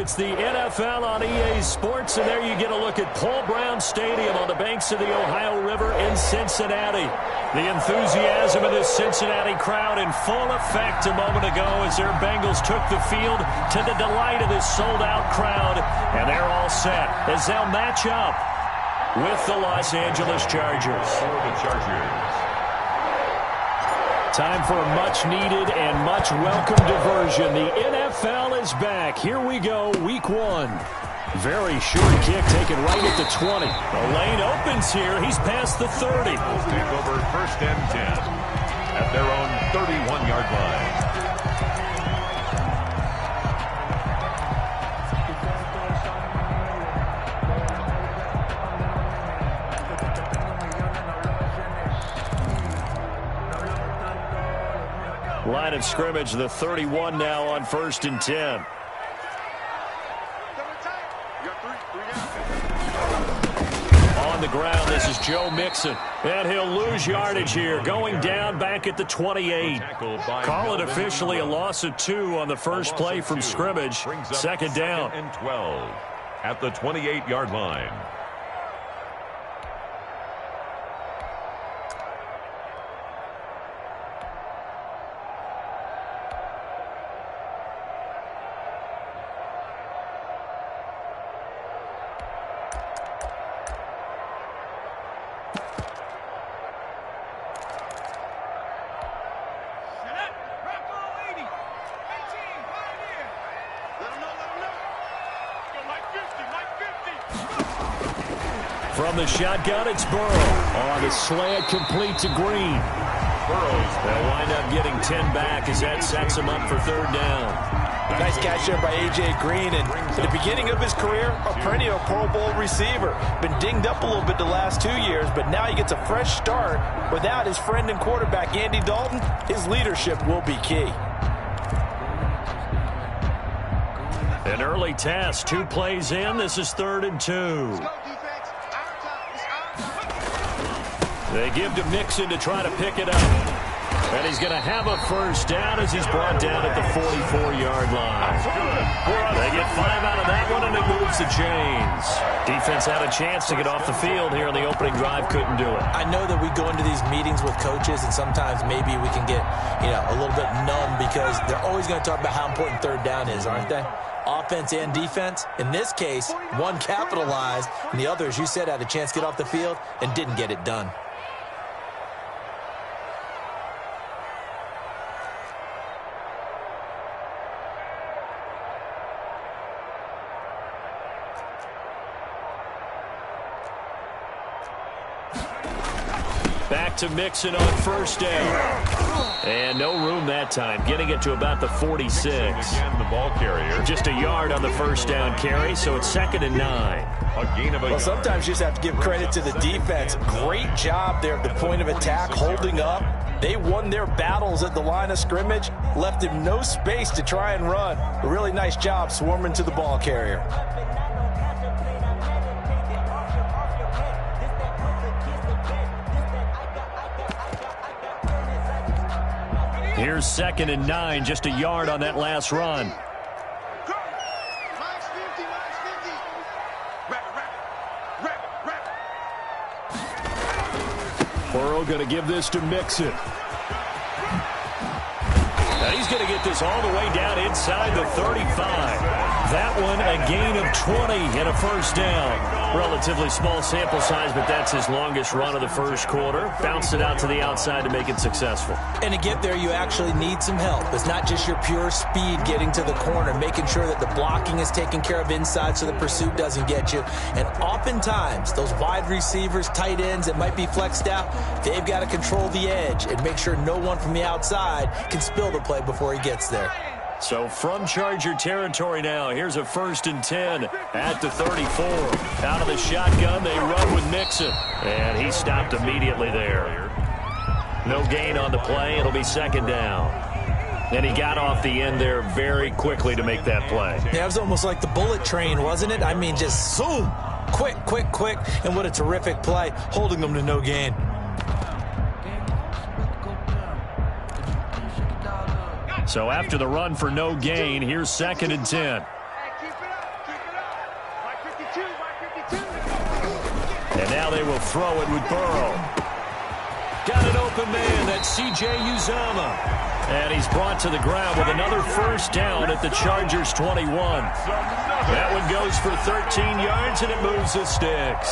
It's the NFL on EA Sports, and there you get a look at Paul Brown Stadium on the banks of the Ohio River in Cincinnati. The enthusiasm of this Cincinnati crowd in full effect a moment ago as their Bengals took the field to the delight of this sold-out crowd, and they're all set as they'll match up with the Los Angeles Chargers. Time for a much-needed and much-welcome diversion. The NFL is back. Here we go, Week 1. Very short kick taken right at the 20. The lane opens here. He's past the 30. We'll take over 1st and 10 at their own 31-yard line. Line of scrimmage, the 31 now on 1st and 10. On the ground, this is Joe Mixon. And he'll lose yardage here, going down back at the 28. Call it officially a loss of 2 on the first play from scrimmage. 2nd down. 2nd and 12 at the 28-yard line. From the shotgun, it's Burrow. On the slant, complete to Green. They'll wind up getting 10 back as that sets him up for 3rd down. Nice catch there by A.J. Green. And at the beginning of his career, a perennial Pro Bowl receiver. Been dinged up a little bit the last 2 years, but now he gets a fresh start. Without his friend and quarterback, Andy Dalton, his leadership will be key. An early test, 2 plays in. This is 3rd and 2. They give to Mixon to try to pick it up. And he's going to have a 1st down as he's brought down at the 44-yard line. They get 5 out of that one, and it moves the chains. Defense had a chance to get off the field here in the opening drive, couldn't do it. I know that we go into these meetings with coaches, and sometimes maybe we can get, a little bit numb because they're always going to talk about how important 3rd down is, aren't they? Offense and defense. In this case, one capitalized, and the other, as you said, had a chance to get off the field and didn't get it done. Back to Mixon on 1st down. And no room that time, getting it to about the 46. Again, the ball carrier. Just a yard on the 1st down carry, so it's 2nd and 9. A gain of a yard. Sometimes you just have to give credit to the defense. Great job there at the point of attack, holding up. They won their battles at the line of scrimmage, left him no space to try and run. A really nice job swarming to the ball carrier. Here's 2nd and 9, just a yard on that last run. Burrow going to give this to Mixon. And he's going to get this all the way down inside the 35. That one a gain of 20 and a 1st down. Relatively small sample size, but that's his longest run of the 1st quarter. Bounced it out to the outside to make it successful. And to get there, you actually need some help. It's not just your pure speed getting to the corner, making sure that the blocking is taken care of inside so the pursuit doesn't get you. And oftentimes, those wide receivers, tight ends that might be flexed out, they've got to control the edge and make sure no one from the outside can spill the play before he gets there. So from Charger territory now, here's a 1st and 10 at the 34. Out of the shotgun, they run with Mixon. And he stopped immediately there. No gain on the play. It'll be 2nd down. And he got off the end there very quickly to make that play. Yeah, it was almost like the bullet train, wasn't it? I mean, just zoom. Quick, quick, quick. And what a terrific play, holding them to no gain. So after the run for no gain, here's 2nd and 10. And now they will throw it with Burrow. Got an open man. That's C.J. Uzomah. And he's brought to the ground with another first down at the Chargers' 21. That one goes for 13 yards, and it moves the sticks.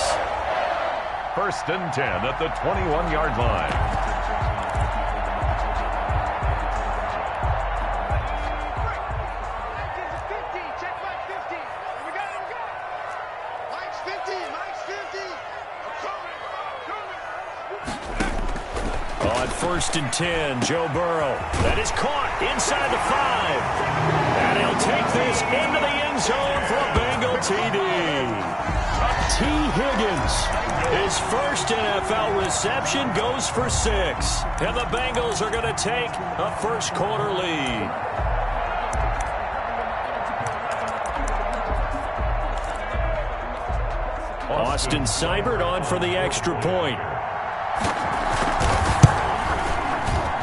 1st and 10 at the 21-yard line. On 1st and 10, Joe Burrow. That is caught inside the 5. And he'll take this into the end zone for a Bengal TD. T. Higgins. His first NFL reception goes for 6. And the Bengals are going to take a first-quarter lead. Austin Seibert on for the extra point.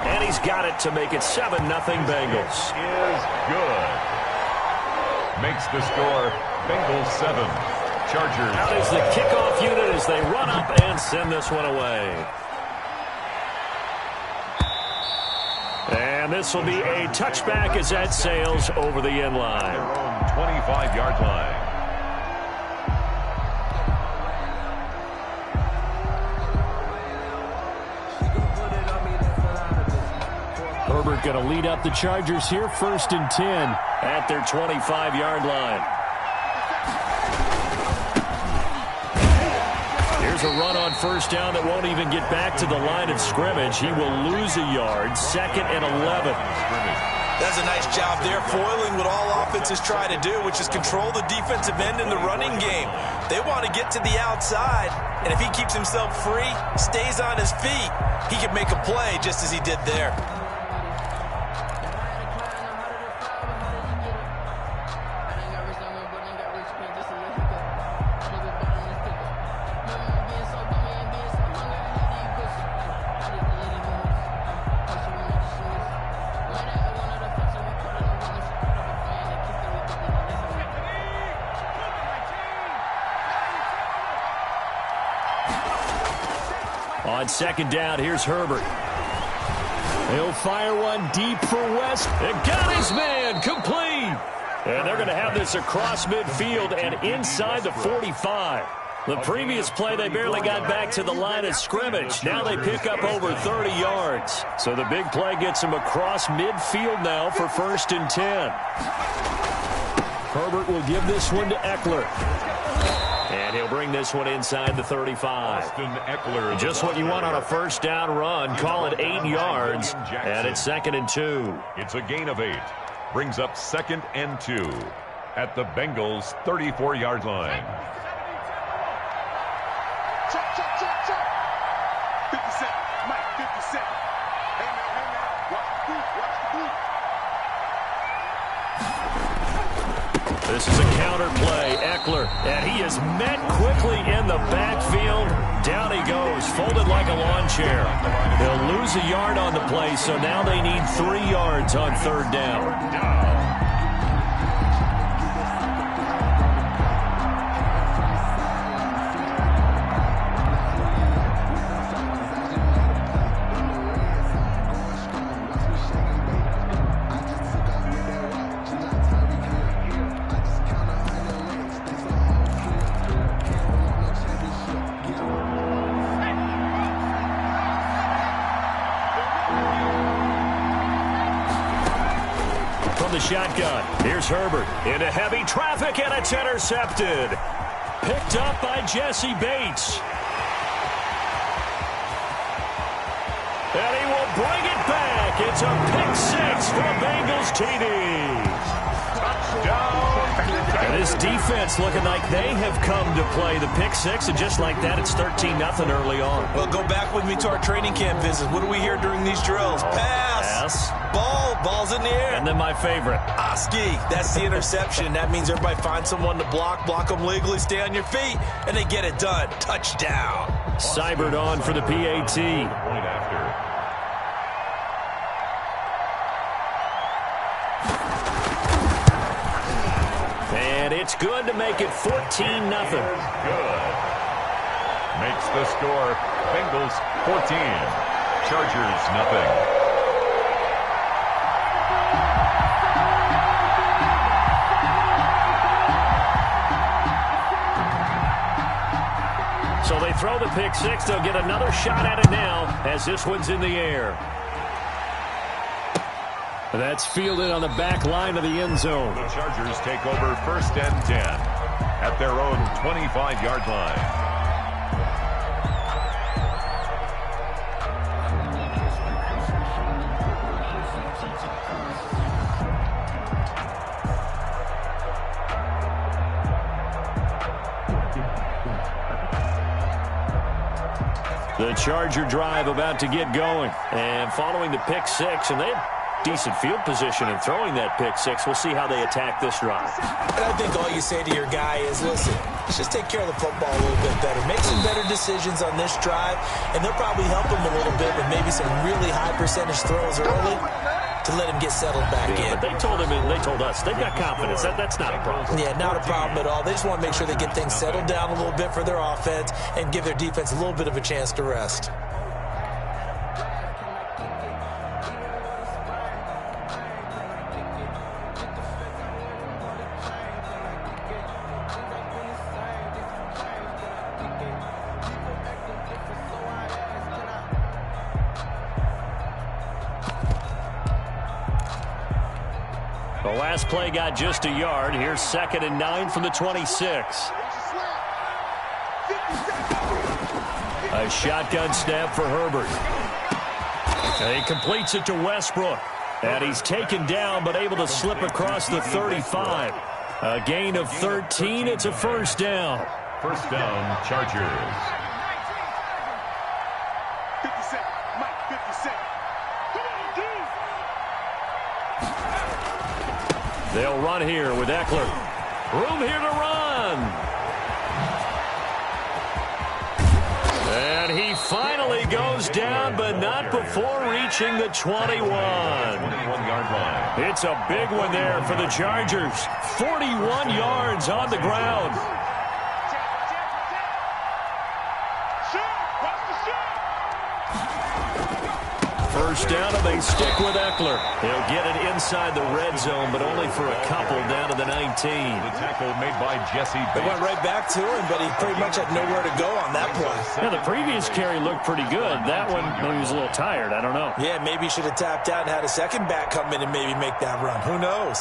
And he's got it to make it 7-0 Bengals. Is good. Makes the score Bengals 7. Chargers. Out is the kickoff unit as they run up and send this one away. And this will be a touchback as that sails over the end line. Their own 25-yard line. Herbert going to lead up the Chargers here, 1st and 10 at their 25-yard line. Here's a run on first down that won't even get back to the line of scrimmage. He will lose a yard, 2nd and 11. That's a nice job there, foiling what all offenses try to do, which is control the defensive end in the running game. They want to get to the outside, and if he keeps himself free, stays on his feet, he can make a play just as he did there. On 2nd down, here's Herbert. He'll fire one deep for West. And got his man complete. And they're going to have this across midfield and inside the 45. The previous play, they barely got back to the line of scrimmage. Now they pick up over 30 yards. So the big play gets them across midfield now for 1st and 10. Herbert will give this one to Eckler. And he'll bring this one inside the 35. Eckler, just what you want on a first down run. Call it 8 yards. And it's 2nd and 2. It's a gain of 8. Brings up 2nd and 2 at the Bengals' 34-yard line. Check. 57. Mike, 57. Hey, man. Watch the boot. This is a counter play. Eckler, and he is met quickly in the backfield. Down he goes, folded like a lawn chair. They'll lose a yard on the play, so now they need 3 yards on 3rd down. The shotgun. Here's Herbert into heavy traffic, and it's intercepted. Picked up by Jesse Bates. And he will bring it back. It's a pick 6 for a Bengals TD. Touchdown. And this defense looking like they have come to play the pick 6, and just like that, it's 13-0 early on. Well, go back with me to our training camp visits. What do we hear during these drills? Pass. Ball's in the air. And then my favorite. Oski. That's the interception. That means everybody finds someone to block them legally, stay on your feet, and they get it done. Touchdown. Seibert on for the PAT. Point after. And it's good to make it 14-0. Good. makes the score. Bengals 14, Chargers nothing. So they throw the pick six. They'll get another shot at it now as this one's in the air. That's fielded on the back line of the end zone. The Chargers take over 1st and 10 at their own 25-yard line. The Charger drive about to get going. And following the pick six, and they had decent field position in throwing that pick six. We'll see how they attack this drive. And I think all you say to your guy is, listen, let's just take care of the football a little bit better. Make some better decisions on this drive, and they'll probably help him a little bit with maybe some really high percentage throws early to let him get settled back in. But they told him and they told us they've got confidence. That's not a problem. Yeah, not a problem at all. They just want to make sure they get things settled down a little bit for their offense and give their defense a little bit of a chance to rest. The last play got just a yard. Here's 2nd and 9 from the 26. A shotgun snap for Herbert. He completes it to Westbrook. And he's taken down but able to slip across the 35. A gain of 13. It's a first down. First down, Chargers. 50 seconds. Mike, 50 seconds. They'll run here with Eckler. Room here to run. And he finally goes down, but not before reaching the 21. 21-yard line. It's a big one there for the Chargers. 41 yards on the ground. First down, and they stick with Eckler. He'll get it inside the red zone, but only for a couple down to the 19. The tackle made by Jesse Bates. They went right back to him, but he pretty much had nowhere to go on that play. Yeah, the previous carry looked pretty good. That one, maybe he was a little tired. I don't know. Yeah, maybe he should have tapped out and had a second back come in and maybe make that run. Who knows?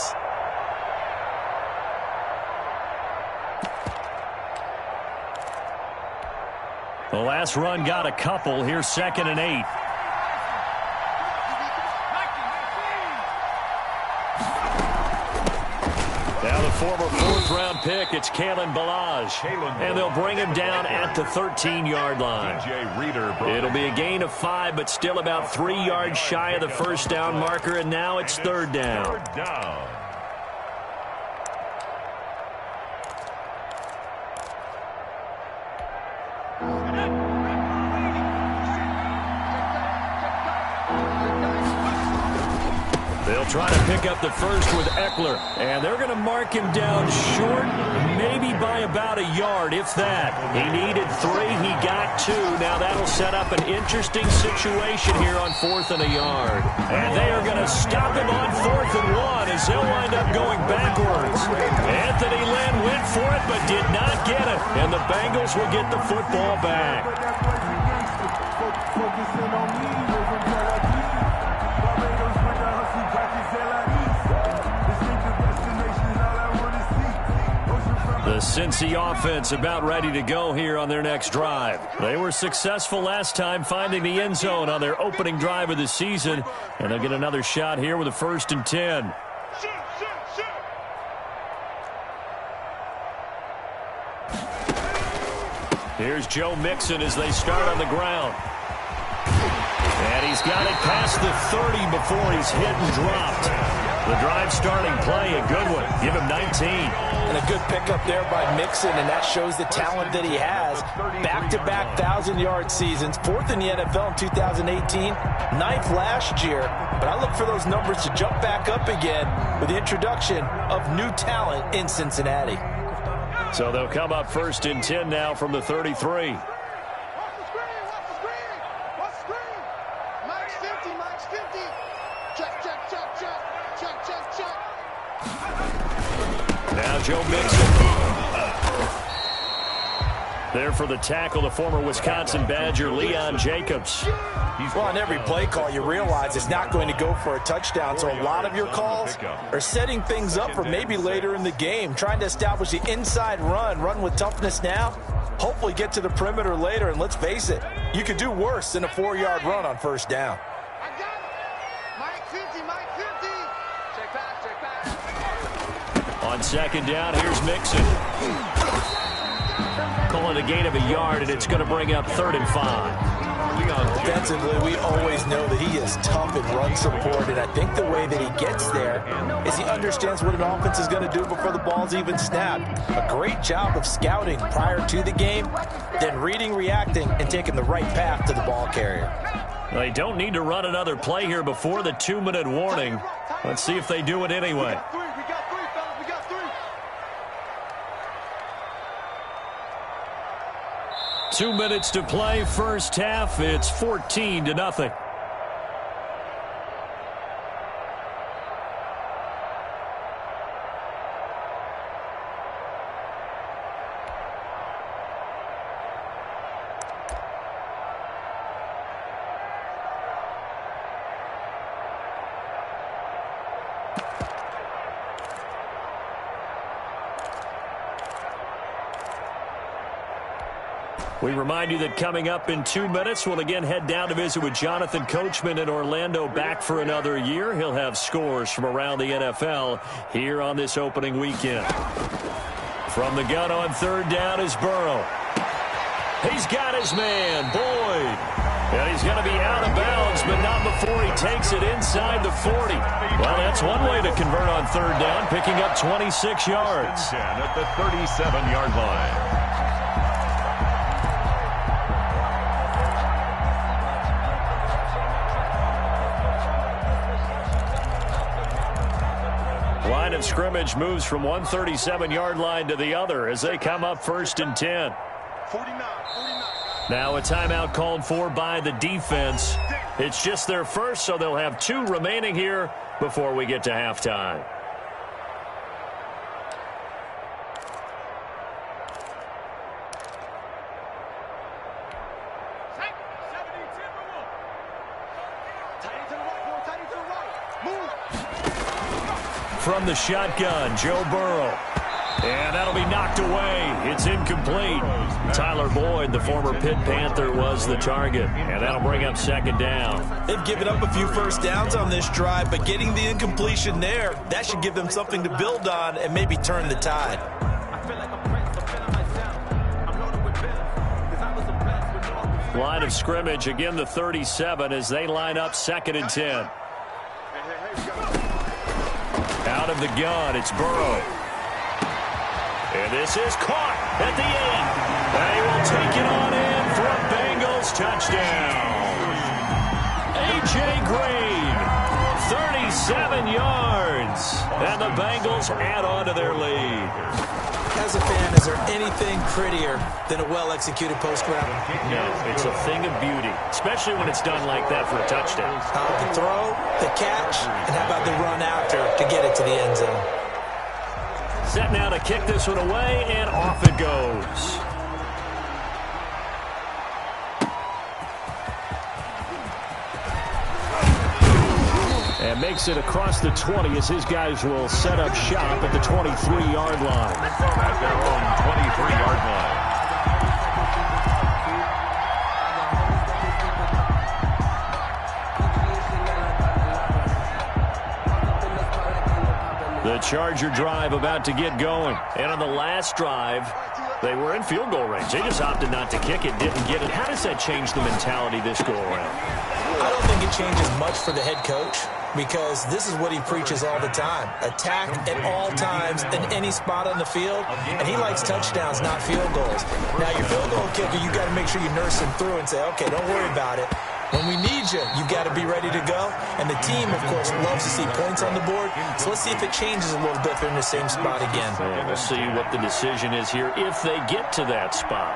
The last run got a couple. Here's 2nd and 8. Now the former 4th-round pick, it's Kalen Ballage. And they'll bring him down at the 13-yard line. It'll be a gain of 5, but still about 3 yards shy of the first down marker, and now it's 3rd down. They'll try to pick up the first with Eckler, and they're going to mark him down short, maybe by about a yard, if that. He needed 3, he got 2. Now that'll set up an interesting situation here on 4th and a yard. And they are going to stop him on 4th and 1 as they'll wind up going backwards. Anthony Lynn went for it but did not get it, and the Bengals will get the football back. The Cincy offense about ready to go here on their next drive. They were successful last time finding the end zone on their opening drive of the season, and they'll get another shot here with a 1st and 10. Here's Joe Mixon as they start on the ground. And he's got it past the 30 before he's hit and dropped. The drive starting play, a good one. Give him 19. And a good pickup there by Mixon, and that shows the talent that he has. Back-to-back 1,000-yard seasons, 4th in the NFL in 2018, 9th last year. But I look for those numbers to jump back up again with the introduction of new talent in Cincinnati. So they'll come up 1st and 10 now from the 33. Joe Mixon. There for the tackle, the former Wisconsin Badger, Leon Jacobs. Well, on every play call, you realize it's not going to go for a touchdown, so a lot of your calls are setting things up for maybe later in the game, trying to establish the inside run with toughness now, hopefully get to the perimeter later, and let's face it, you could do worse than a 4-yard run on first down. I got it. Mike 50, Mike 50. Check back. On second down, here's Mixon. Calling a gain of a yard, and it's going to bring up 3rd and 5. Defensively, we always know that he is tough in run support, and I think the way that he gets there is he understands what an offense is going to do before the ball's even snapped. A great job of scouting prior to the game, then reading, reacting, and taking the right path to the ball carrier. They don't need to run another play here before the 2-minute warning. Let's see if they do it anyway. We got three, fellas. We got 3. 2 minutes to play, first half. It's 14-0. We remind you that coming up in 2 minutes, we'll again head down to visit with Jonathan Coachman in Orlando, back for another year. He'll have scores from around the NFL here on this opening weekend. From the gun on 3rd down is Burrow. He's got his man, Boyd. And he's going to be out of bounds, but not before he takes it inside the 40. Well, that's one way to convert on 3rd down, picking up 26 yards. At the 37-yard line. Line of scrimmage moves from one 37-yard line to the other as they come up 1st and 10. 49. Now a timeout called for by the defense. It's just their first, so they'll have 2 remaining here before we get to halftime. From the shotgun, Joe Burrow. And that'll be knocked away. It's incomplete. Tyler Boyd, the former Pitt Panther, was the target. And that'll bring up 2nd down. They've given up a few first downs on this drive, but getting the incompletion there, that should give them something to build on and maybe turn the tide. Line of scrimmage, again the 37 as they line up 2nd and 10. Out of the gun, it's Burrow. And this is caught at the end. They will take it on in for a Bengals touchdown. A.J. Green, 37 yards. And the Bengals add on to their lead. As a fan, is there anything prettier than a well-executed post route? No, it's a thing of beauty, especially when it's done like that for a touchdown. The throw, the catch, and how about the run after to get it to the end zone? Set now to kick this one away, and off it goes. And makes it across the 20 as his guys will set up shop at the 23-yard line. At their own 23-yard line. The Charger drive about to get going. And on the last drive, they were in field goal range. They just opted not to kick it, didn't get it. How does that change the mentality this go around? I don't think it changes much for the head coach, because this is what he preaches all the time. Attack at all times in any spot on the field, and he likes touchdowns, not field goals. Now, your field goal kicker, you got to make sure you nurse him through and say, okay, don't worry about it. When we need you, you've got to be ready to go. And the team, of course, loves to see points on the board. So let's see if it changes a little bit if they're in the same spot again. And we'll see what the decision is here if they get to that spot.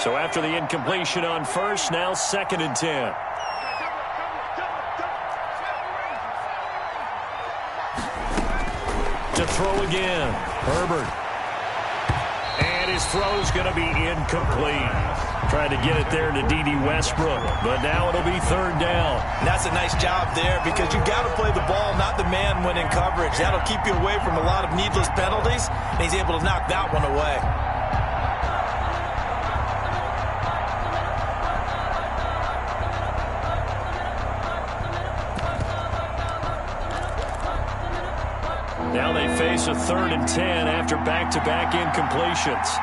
So after the incompletion on first, now 2nd and 10. to throw again. Herbert. And his throw's going to be incomplete. Tried to get it there to D.D. Westbrook, but now it'll be third down. And that's a nice job there because you've got to play the ball, not the man when in coverage. That'll keep you away from a lot of needless penalties, and he's able to knock that one away. Now they face a 3rd and 10 after back-to-back incompletions.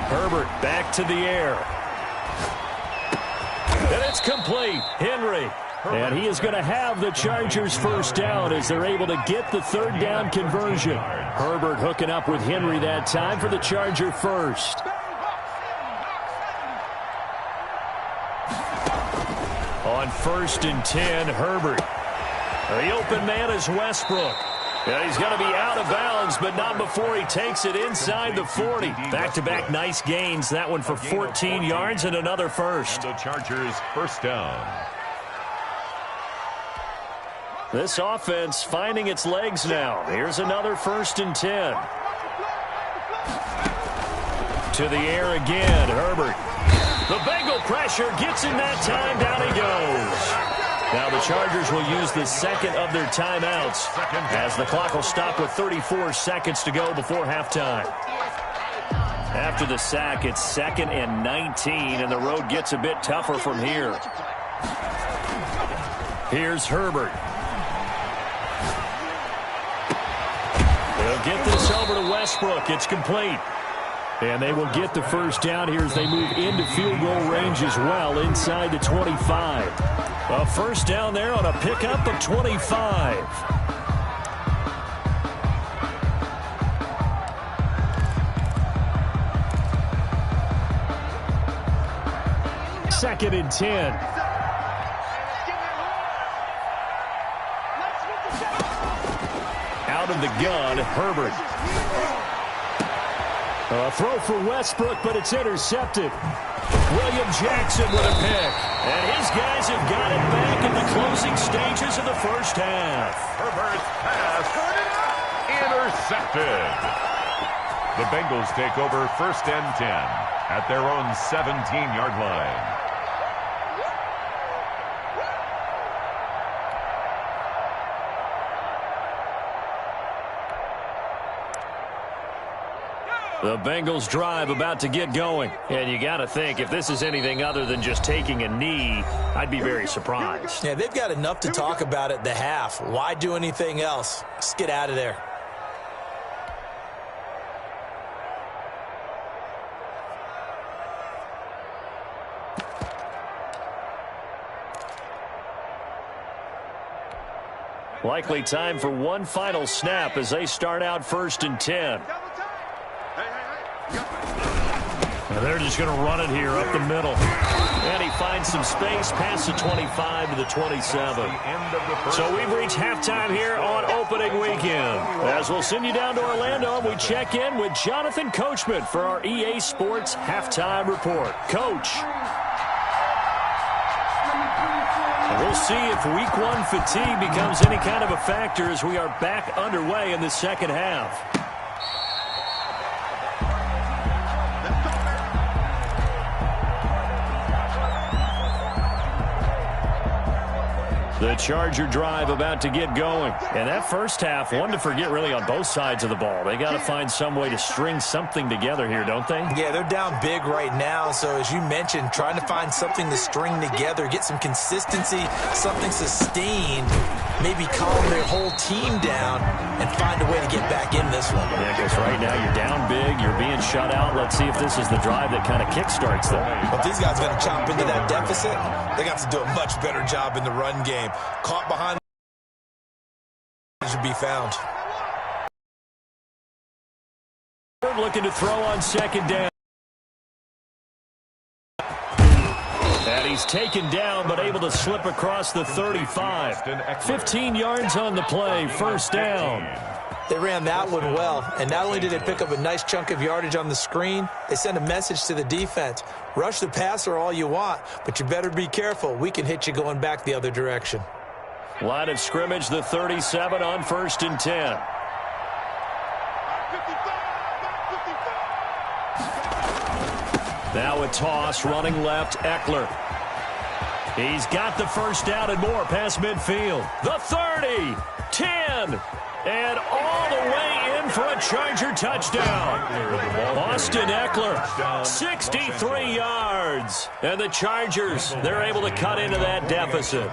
Herbert back to the air. And it's complete. Henry. And he is going to have the Chargers first down as they're able to get the 3rd down conversion. Herbert hooking up with Henry that time for the Charger first. On 1st and 10, Herbert. The open man is Westbrook. And he's going to be out of bounds, but not before he takes it inside the 40. Back-to-back nice gains. That one for 14 yards and another first. And the Chargers first down. This offense finding its legs now. Here's another 1st and 10. To the air again, Herbert. The Bengal pressure gets him that time. Down he goes. Now the Chargers will use the second of their timeouts as the clock will stop with 34 seconds to go before halftime. After the sack, it's 2nd and 19, and the road gets a bit tougher from here. Here's Herbert. They'll get this over to Westbrook. It's complete. And they will get the first down here as they move into field goal range as well inside the 25. A first down there on a pickup of 25. Second and 10. Out of the gun, Herbert. A throw for Westbrook, but it's intercepted. William Jackson with a pick. And his guys have got it back in the closing stages of the first half. Herbert's pass intercepted. The Bengals take over 1st and 10 at their own 17-yard line. The Bengals drive about to get going. And you got to think, if this is anything other than just taking a knee, I'd be very surprised. Yeah, they've got enough to talk about at the half. Why do anything else? Just get out of there. Likely time for one final snap as they start out 1st and 10. And they're just going to run it here up the middle. And he finds some space past the 25 to the 27. So we've reached halftime here on opening weekend. As we'll send you down to Orlando, we check in with Jonathan Coachman for our EA Sports Halftime Report. Coach. We'll see if Week 1 fatigue becomes any kind of a factor as we are back underway in the second half. The Charger drive about to get going. And that first half, one to forget really on both sides of the ball. They got to find some way to string something together here, don't they? Yeah, they're down big right now. So as you mentioned, trying to find something to string together, get some consistency, something sustained, maybe calm their whole team down and find a way to get back in this one. Yeah, because right now you're down big, you're being shut out. Let's see if this is the drive that kind of kickstarts them. Well, if these guys are going to chop into that deficit, they got to do a much better job in the run game. Caught behind should be found. Looking to throw on second down. And he's taken down, but able to slip across the 35. 15 yards on the play, first down. They ran that one well, and not only did they pick up a nice chunk of yardage on the screen, they sent a message to the defense. Rush the passer all you want, but you better be careful. We can hit you going back the other direction. Line of scrimmage, the 37 on 1st and 10. Now a toss, running left, Eckler. He's got the first down and more past midfield. The 30, 10, and all the way in for a Charger touchdown. Austin Eckler, 63 yards. And the Chargers, they're able to cut into that deficit.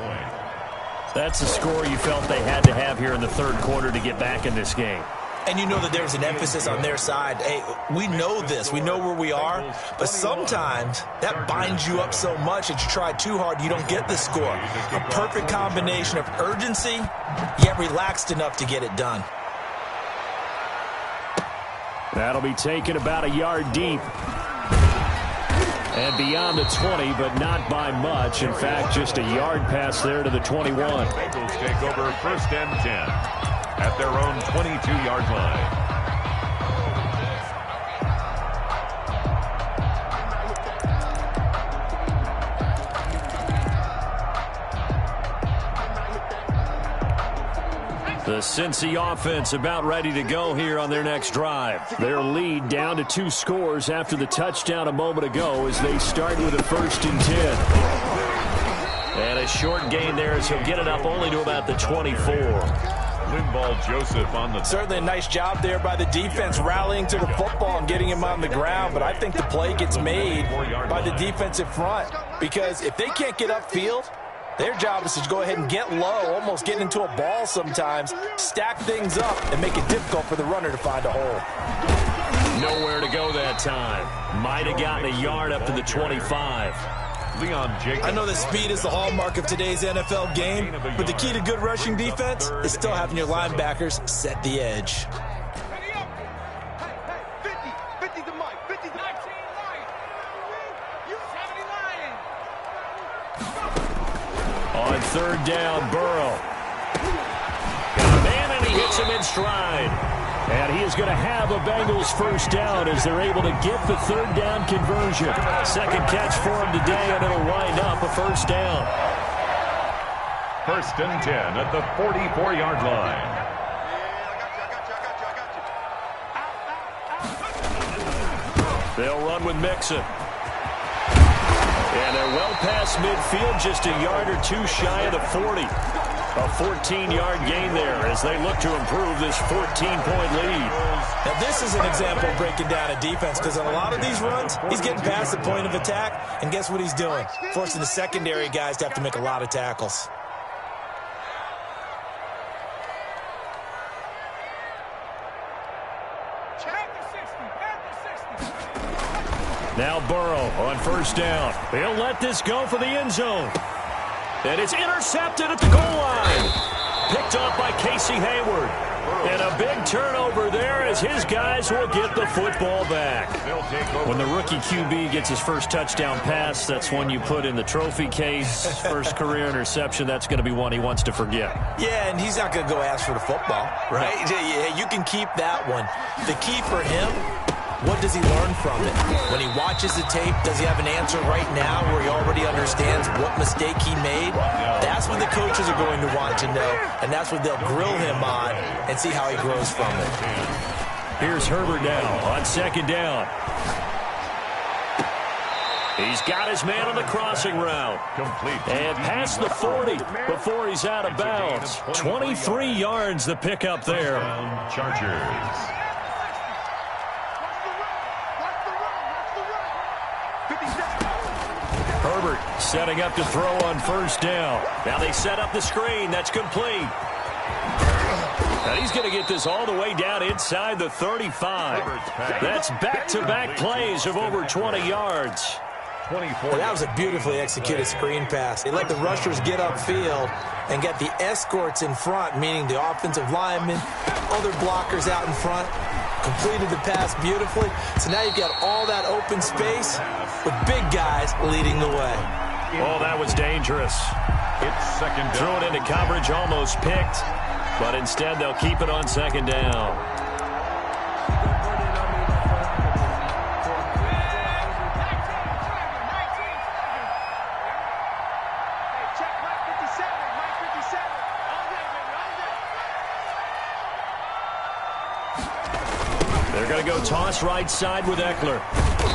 That's a score you felt they had to have here in the third quarter to get back in this game. And you know that there's an emphasis on their side. Hey, we know this. We know where we are. But sometimes that binds you up so much that you try too hard, you don't get the score. A perfect combination of urgency, yet relaxed enough to get it done. That'll be taken about a yard deep. And beyond the 20, but not by much. In fact, just a yard pass there to the 21. Bengals take over 1st and 10 at their own 22-yard line. The Cincy offense about ready to go here on their next drive. Their lead down to 2 scores after the touchdown a moment ago as they start with a 1st and 10. And a short gain there as he'll get it up only to about the 24. Linval Joseph on the... Certainly a nice job there by the defense rallying to the football and getting him on the ground, but I think the play gets made by the defensive front because if they can't get upfield, their job is to go ahead and get low, almost get into a ball sometimes, stack things up, and make it difficult for the runner to find a hole. Nowhere to go that time. Might have gotten a yard up to the 25. Leon Jacobs. I know that speed is the hallmark of today's NFL game, but the key to good rushing defense is still having your linebackers set the edge. On 3rd down, Burrow. Got a man, and he hits him in stride. And he is going to have a Bengals first down as they're able to get the 3rd down conversion. Second catch for him today, and it'll wind up a first down. 1st and 10 at the 44-yard line. They'll run with Mixon. And they're well past midfield, just a yard or 2 shy of the 40. A 14-yard gain there as they look to improve this 14-point lead. Now, this is an example of breaking down a defense because on a lot of these runs, he's getting past the point of attack, and guess what he's doing? Forcing the secondary guys to have to make a lot of tackles. Now Burrow on 1st down. He'll let this go for the end zone. And it's intercepted at the goal line. Picked off by Casey Hayward. And a big turnover there as his guys will get the football back. When the rookie QB gets his first touchdown pass, that's one you put in the trophy case. First career interception, that's going to be one he wants to forget. Yeah, and he's not going to go ask for the football, right? Yeah, you can keep that one. The key for him, what does he learn from it? When he watches the tape, does he have an answer right now where he already understands what mistake he made? That's what the coaches are going to want to know, and that's what they'll grill him on and see how he grows from it. Here's Herbert now on 2nd down. He's got his man on the crossing route. Complete. And past the 40 before he's out of bounds. 23 yards the pickup there. Chargers. Herbert setting up to throw on 1st down. Now they set up the screen. That's complete. And he's going to get this all the way down inside the 35. That's back-to-back plays of over 20 yards. 24. That was a beautifully executed screen pass. They let the rushers get upfield and get the escorts in front, meaning the offensive linemen, other blockers out in front, completed the pass beautifully. So now you've got all that open space with big guys leading the way. Oh, that was dangerous. It's 2nd down. Threw it into coverage, almost picked. But instead, they'll keep it on second down. They're going to go toss right side with Eckler.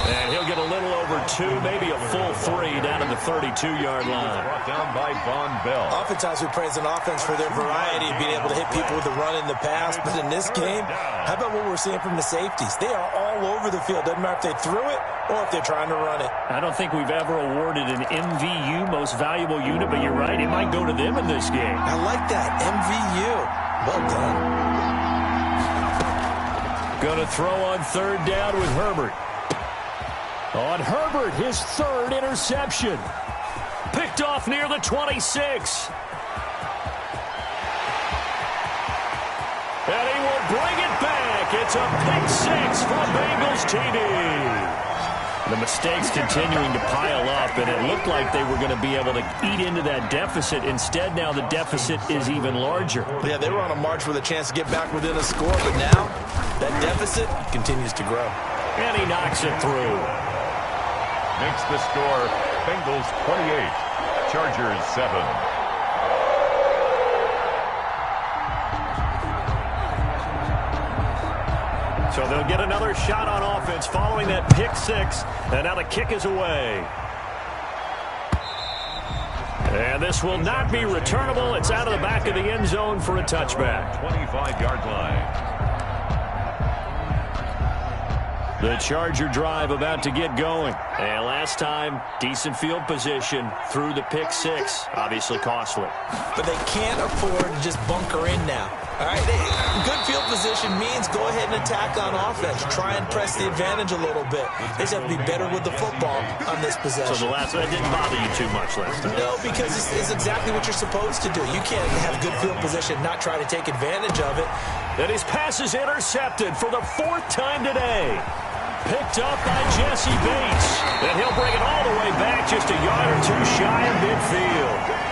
And he'll get a little over 2, maybe a full 3 down to the 32-yard line. Brought down by Von Bell. Oftentimes we praise an offense for their variety of being able to hit people with the run in the pass. But in this game, how about what we're seeing from the safeties? They are all over the field. Doesn't matter if they threw it or if they're trying to run it. I don't think we've ever awarded an MVU, most valuable unit, but you're right. It might go to them in this game. I like that. MVU. Well done. Going to throw on third down with Herbert. On Herbert, his third interception. Picked off near the 26. And he will bring it back. It's a pick 6 for Bengals TD. The mistakes continuing to pile up, and it looked like they were going to be able to eat into that deficit. Instead, now the deficit is even larger. Yeah, they were on a march with a chance to get back within a score, but now that deficit continues to grow. And he knocks it through. Makes the score Bengals 28, Chargers 7. So they'll get another shot on offense following that pick 6. And now the kick is away. And this will not be returnable. It's out of the back of the end zone for a touchback. 25-yard line. The Charger drive about to get going. And last time, decent field position through the pick 6. Obviously costly. But they can't afford to just bunker in now. All right, good field position means go ahead and attack on offense. Try and press the advantage a little bit. They just have to be better with the football on this possession. So that didn't bother you too much last time? No, because it's exactly what you're supposed to do. You can't have good field position, not try to take advantage of it. And his pass is intercepted for the 4th time today. Picked up by Jesse Bates. And he'll bring it all the way back just a yard or 2 shy of midfield.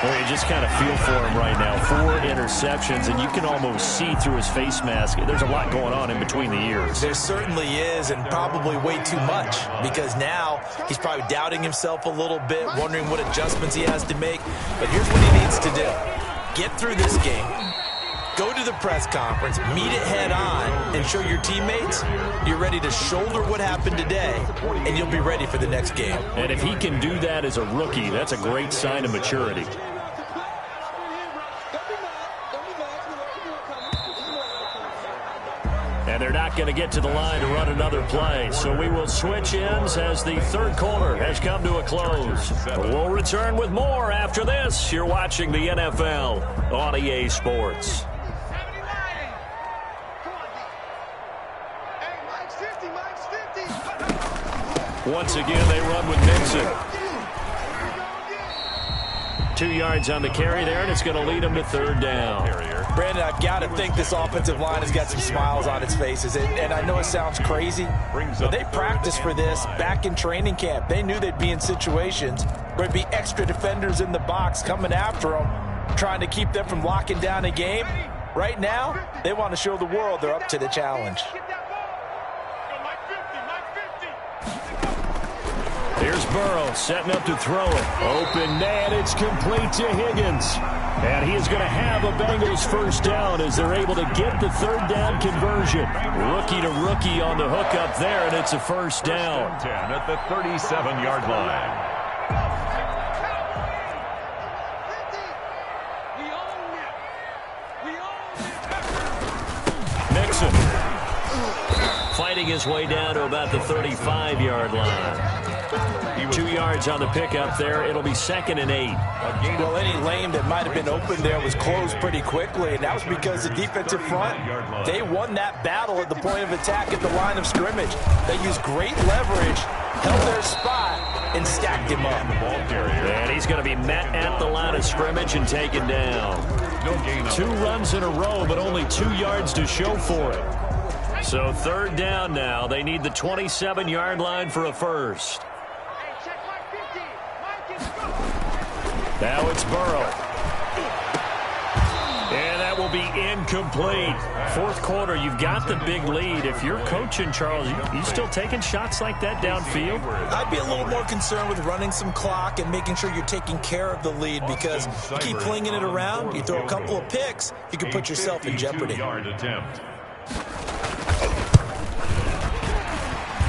Well, you just kind of feel for him right now. 4 interceptions, and you can almost see through his face mask. There's a lot going on in between the ears. There certainly is, and probably way too much, because now he's probably doubting himself a little bit, wondering what adjustments he has to make. But here's what he needs to do. Get through this game. Go to the press conference, meet it head on, and show your teammates you're ready to shoulder what happened today, and you'll be ready for the next game. And if he can do that as a rookie, that's a great sign of maturity. And they're not going to get to the line to run another play. So we will switch ends as the third quarter has come to a close. We'll return with more after this. You're watching the NFL on EA Sports. Once again, they run with Mixon. 2 yards on the carry there, and it's going to lead them to third down. Brandon, I've got to think this offensive line has got some smiles on its faces. And I know it sounds crazy, but they practiced for this back in training camp. They knew they'd be in situations where there'd be extra defenders in the box coming after them, trying to keep them from locking down a game. Right now, they want to show the world they're up to the challenge. Here's Burrow setting up to throw it. Open man, it's complete to Higgins. And he is going to have a Bengals first down as they're able to get the third down conversion. Rookie to rookie on the hook up there, and it's a first down. 10 at the 37-yard line. Nixon fighting his way down to about the 35-yard line. 2 yards on the pickup there. It'll be 2nd and 8. Well, any lane that might have been open there was closed pretty quickly, and that was because the defensive front, they won that battle at the point of attack at the line of scrimmage. They used great leverage, held their spot, and stacked him up. And he's going to be met at the line of scrimmage and taken down. 2 runs in a row, but only 2 yards to show for it. So third down now. They need the 27-yard line for a first. Now it's Burrow. And that will be incomplete. Fourth quarter, you've got the big lead. If you're coaching, Charles, you still taking shots like that downfield? I'd be a little more concerned with running some clock and making sure you're taking care of the lead, because you keep flinging it around, you throw a couple of picks, you can put yourself in jeopardy.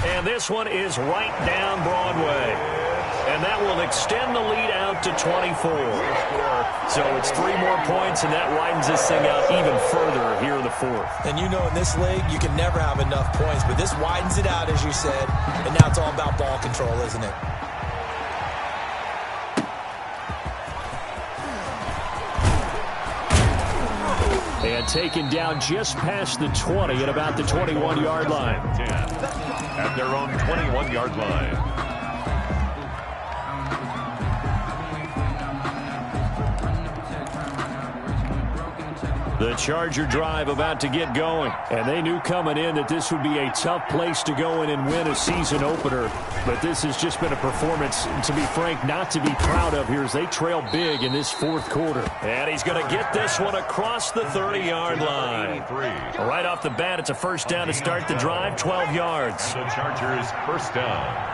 And this one is right down Broadway. And that will extend the lead out to 24. So it's 3 more points, and that widens this thing out even further here in the fourth. And you know in this league, you can never have enough points, but this widens it out, as you said, and now it's all about ball control, isn't it? And taken down just past the 20 at about the 21-yard line. 10 at their own 21-yard line. The Charger drive about to get going. And they knew coming in that this would be a tough place to go in and win a season opener. But this has just been a performance, to be frank, not to be proud of here as they trail big in this fourth quarter. And he's going to get this one across the 30-yard line. Right off the bat, it's a first down to start the drive, 12 yards. The Chargers first down.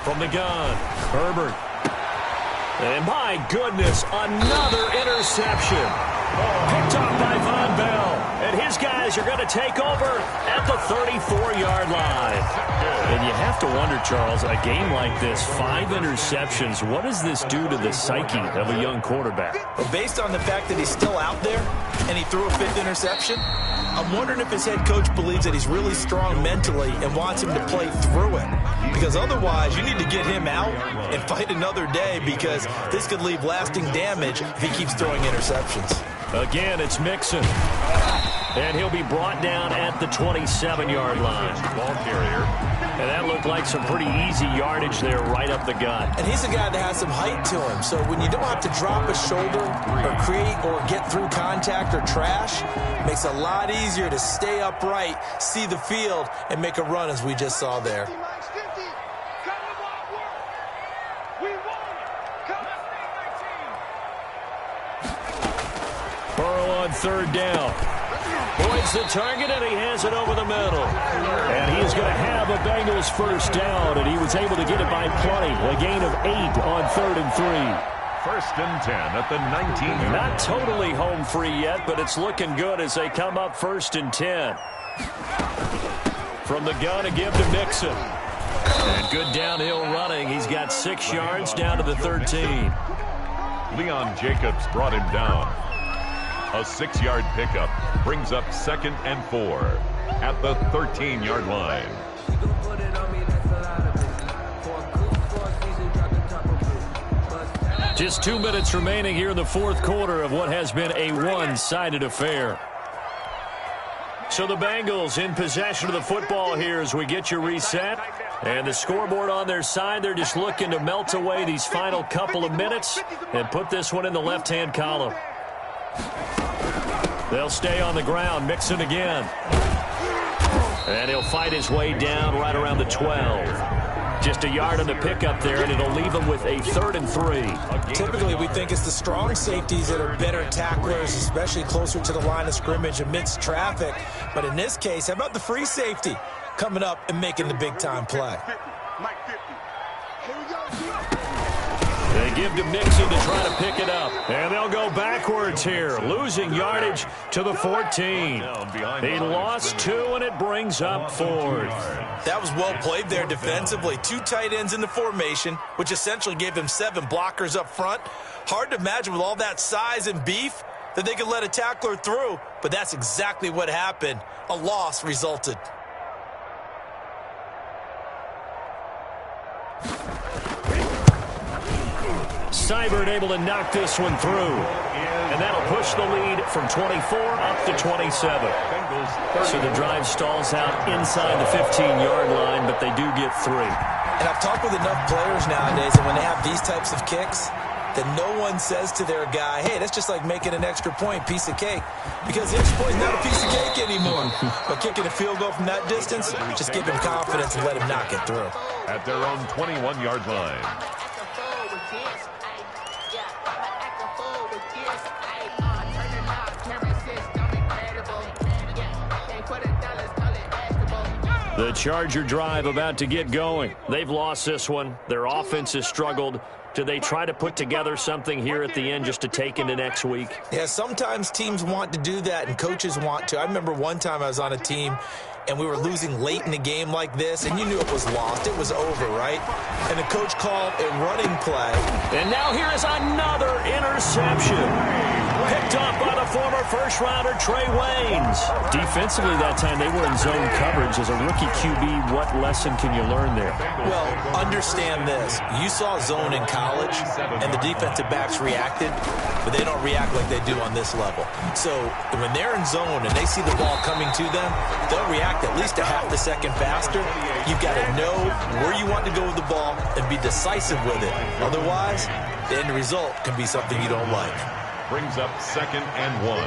From the gun, Herbert. And my goodness, another interception. Picked off by Von Bell. And his guys are going to take over at the 34-yard line. And you have to wonder, Charles, a game like this, 5 interceptions, what does this do to the psyche of a young quarterback? Well, based on the fact that he's still out there and he threw a 5th interception, I'm wondering if his head coach believes that he's really strong mentally and wants him to play through it. Because otherwise, you need to get him out and fight another day, because this could leave lasting damage if he keeps throwing interceptions. Again, it's Mixon. And he'll be brought down at the 27-yard line. Ball carrier. And that looked like some pretty easy yardage there right up the gut. And he's a guy that has some height to him. So when you don't have to drop a shoulder or create or get through contact or trash, it makes it a lot easier to stay upright, see the field, and make a run as we just saw there. Burrow on third down. Boyd's the target, and he has it over the middle. And he's going to have a Bengals first down, and he was able to get it by plenty. A gain of 8 on 3rd and 3. First and 10 at the 19. Not totally home free yet, but it's looking good as they come up 1st and 10. From the gun, a give to Mixon. And good downhill running. He's got 6 yards down to the 13. Leon Jacobs brought him down. A 6-yard pickup brings up 2nd and 4 at the 13-yard line. Just 2 minutes remaining here in the fourth quarter of what has been a one-sided affair. So the Bengals in possession of the football here as we get you reset. And the scoreboard on their side, they're just looking to melt away these final couple of minutes and put this one in the left-hand column. They'll stay on the ground. Mixon again. And he'll fight his way down right around the 12. Just a yard on the pickup there, and it'll leave him with a 3rd and 3. Typically, we think it's the strong safeties that are better tacklers, especially closer to the line of scrimmage amidst traffic. But in this case, how about the free safety coming up and making the big-time play? They give to Mixon to try to pick it up. And they'll go backwards here, losing yardage to the 14. He lost 2, and it brings up 4th. That was well played there defensively. 2 tight ends in the formation, which essentially gave them 7 blockers up front. Hard to imagine with all that size and beef that they could let a tackler through, but that's exactly what happened. A loss resulted. Seibert able to knock this one through. And that'll push the lead from 24 up to 27. So the drive stalls out inside the 15-yard line, but they do get 3. And I've talked with enough players nowadays that when they have these types of kicks, that no one says to their guy, hey, that's just like making an extra point, piece of cake. Because the extra point is not a piece of cake anymore. But kicking a field goal from that distance, just give him confidence and let him knock it through. At their own 21-yard line. The Charger drive about to get going. They've lost this one. Their offense has struggled. Do they try to put together something here at the end just to take into next week? Yeah, sometimes teams want to do that and coaches want to. I remember one time I was on a team and we were losing late in a game like this, and you knew it was lost. It was over, right? And the coach called a running play. And now here is another interception. Picked up by the former first-rounder Trey Waynes. Defensively that time, they were in zone coverage. As a rookie QB, what lesson can you learn there? Well, understand this. You saw zone in college, and the defensive backs reacted, but they don't react like they do on this level. So when they're in zone and they see the ball coming to them, they'll react at least a half a second faster. You've got to know where you want to go with the ball and be decisive with it. Otherwise, the end result can be something you don't like. Brings up 2nd and 1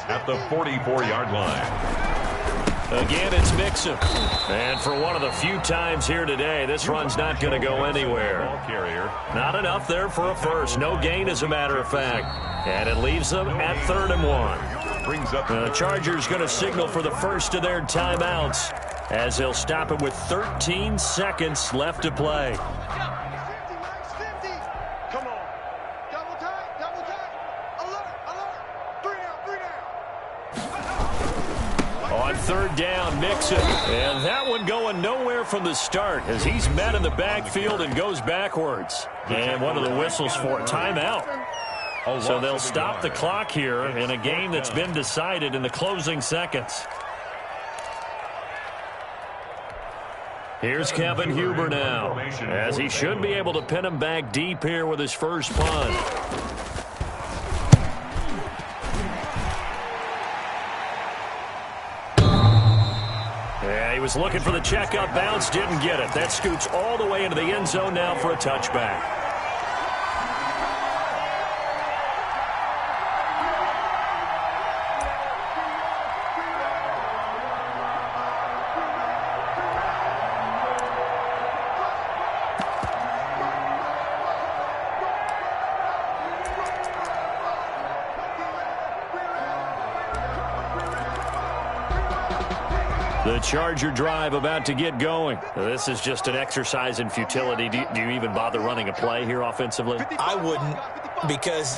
at the 44-yard line. Again, it's Mixon. And for one of the few times here today, this run's not going to go anywhere. Ball carrier. Not enough there for a first. No gain, as a matter of fact. And it leaves them at 3rd and 1. Brings up The Chargers going to signal for the first of their timeouts as they'll stop it with 13 seconds left to play. On 3rd down, Mixon. And that one going nowhere from the start as he's met in the backfield and goes backwards. And one of the whistles for a timeout. So they'll stop the clock here in a game that's been decided in the closing seconds. Here's Kevin Huber now, as he should be able to pin him back deep here with his first punt. Yeah, he was looking for the checkup bounce, didn't get it. That scoots all the way into the end zone now for a touchback. The Charger drive about to get going. This is just an exercise in futility. Do you even bother running a play here offensively? I wouldn't, because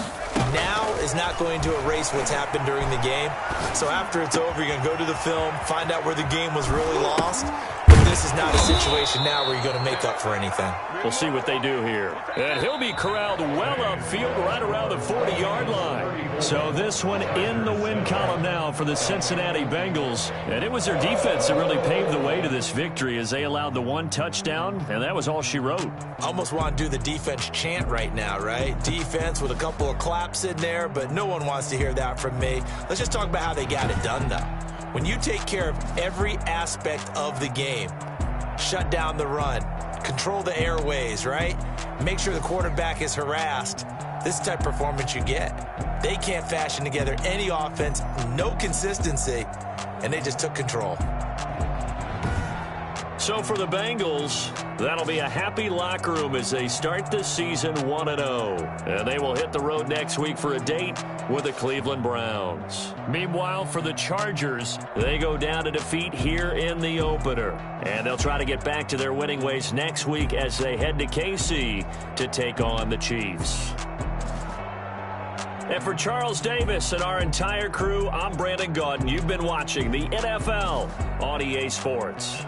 now is not going to erase what's happened during the game. So after it's over, you're going to go to the film, find out where the game was really lost. But this is not a situation now where you're going to make up for anything. We'll see what they do here. And he'll be corralled well upfield right around the 40-yard line. So this one in the win column now for the Cincinnati Bengals. And it was their defense that really paved the way to this victory as they allowed the one touchdown, and that was all she wrote. Almost want to do the defense chant right now, right? Defense with a couple of claps in there, but no one wants to hear that from me. Let's just talk about how they got it done, though. When you take care of every aspect of the game, shut down the run, control the airways, right? Make sure the quarterback is harassed. This is the type of performance you get. They can't fashion together any offense, no consistency, and they just took control. So for the Bengals, that'll be a happy locker room as they start the season 1-0. And they will hit the road next week for a date with the Cleveland Browns. Meanwhile, for the Chargers, they go down to defeat here in the opener. And they'll try to get back to their winning ways next week as they head to KC to take on the Chiefs. And for Charles Davis and our entire crew, I'm Brandon Gaudin. You've been watching the NFL on EA Sports.